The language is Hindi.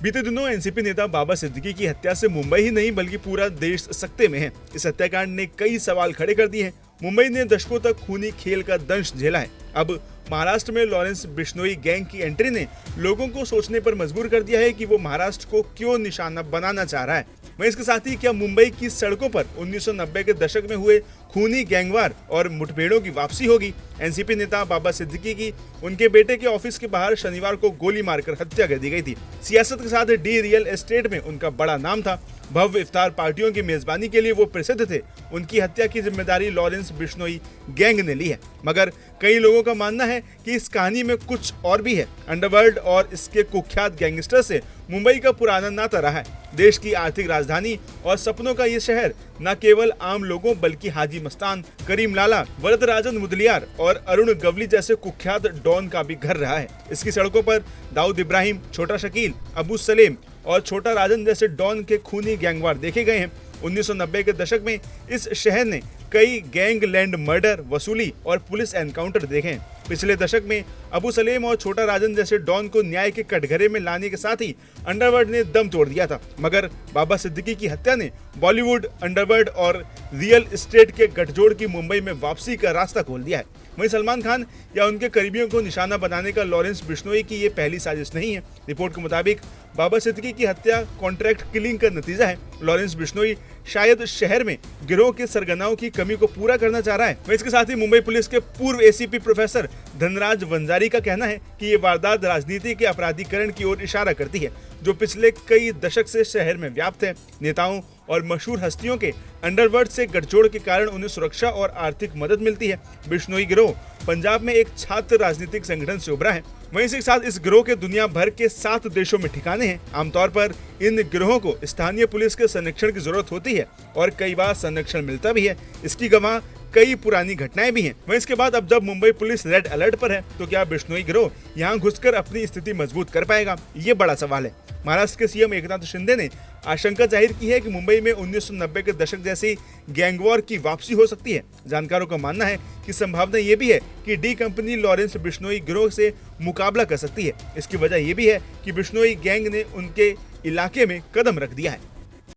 बीते दिनों एनसीपी नेता बाबा सिद्दीकी की हत्या से मुंबई ही नहीं बल्कि पूरा देश सकते में है। इस हत्याकांड ने कई सवाल खड़े कर दिए हैं। मुंबई ने दशकों तक खूनी खेल का दंश झेला है। अब महाराष्ट्र में लॉरेंस बिश्नोई गैंग की एंट्री ने लोगों को सोचने पर मजबूर कर दिया है कि वो महाराष्ट्र को क्यों निशाना बनाना चाह रहा है। वहीं इसके साथ ही क्या मुंबई की सड़कों पर 1990 के दशक में हुए खूनी गैंगवार और मुठभेड़ों की वापसी होगी। एनसीपी नेता बाबा सिद्दीकी की उनके बेटे के ऑफिस के बाहर शनिवार को गोली मारकर हत्या कर दी गई थी। सियासत के साथ डी रियल एस्टेट में उनका बड़ा नाम था। भव्य इफ्तार पार्टियों की मेजबानी के लिए वो प्रसिद्ध थे। उनकी हत्या की जिम्मेदारी लॉरेंस बिश्नोई गैंग ने ली है, मगर कई लोगों का मानना है कि इस कहानी में कुछ और भी है। अंडरवर्ल्ड और इसके कुख्यात गैंगस्टर से मुंबई का पुराना नाता रहा है। देश की आर्थिक राजधानी और सपनों का ये शहर न केवल आम लोगों बल्कि हाजी मस्तान, करीम लाला, वरदराजन मुदलियार और अरुण गवली जैसे कुख्यात डॉन का भी घर रहा है। इसकी सड़कों पर दाऊद इब्राहिम, छोटा शकील, अबू सलेम और छोटा राजन जैसे डॉन के खूनी गैंगवार देखे गए हैं। 1990 के दशक में इस शहर ने कई गैंगलैंड मर्डर, वसूली और पुलिस एनकाउंटर देखे हैं। पिछले दशक में अबू सलेम और छोटा राजन जैसे डॉन को न्याय के कटघरे में लाने के साथ ही अंडरवर्ल्ड ने दम तोड़ दिया था, मगर बाबा सिद्दीकी की हत्या ने बॉलीवुड, अंडरवर्ल्ड और रियल एस्टेट के गठजोड़ की मुंबई में वापसी का रास्ता खोल दिया है। वहीं सलमान खान या उनके करीबियों को निशाना बनाने का लॉरेंस बिश्नोई की ये पहली साजिश नहीं है। रिपोर्ट के मुताबिक बाबा सिद्दीकी की हत्या कॉन्ट्रैक्ट किलिंग का नतीजा है। लॉरेंस बिश्नोई शायद शहर में गिरोह के सरगनाओं की कमी को पूरा करना चाह रहा है। वहीं इसके साथ ही मुंबई पुलिस के पूर्व एसीपी प्रोफेसर धनराज वंजारी का कहना है कि ये वारदात राजनीति के अपराधीकरण की ओर इशारा करती है, जो पिछले कई दशक से शहर में व्याप्त है। नेताओं और मशहूर हस्तियों के अंडरवर्ल्ड से गठजोड़ के कारण उन्हें सुरक्षा और आर्थिक मदद मिलती है। बिश्नोई गिरोह पंजाब में एक छात्र राजनीतिक संगठन से उभरा है। वहीं इसी के साथ इस गिरोह के दुनिया भर के 7 देशों में ठिकाने हैं। आमतौर पर इन गिरोहों को स्थानीय पुलिस के संरक्षण की जरूरत होती है और कई बार संरक्षण मिलता भी है। इसकी गवाह कई पुरानी घटनाएं भी हैं। वहीं इसके बाद अब जब मुंबई पुलिस रेड अलर्ट पर है, तो क्या बिश्नोई गिरोह यहां घुसकर अपनी स्थिति मजबूत कर पाएगा? ये बड़ा सवाल है। महाराष्ट्र के सीएम एकनाथ शिंदे ने आशंका जाहिर की है कि मुंबई में 1990 के दशक जैसी गैंगवॉर की वापसी हो सकती है। जानकारों का मानना है कि संभावना ये भी है कि डी कंपनी लॉरेंस बिश्नोई गिरोह से मुकाबला कर सकती है। इसकी वजह ये भी है कि बिश्नोई गैंग ने उनके इलाके में कदम रख दिया है।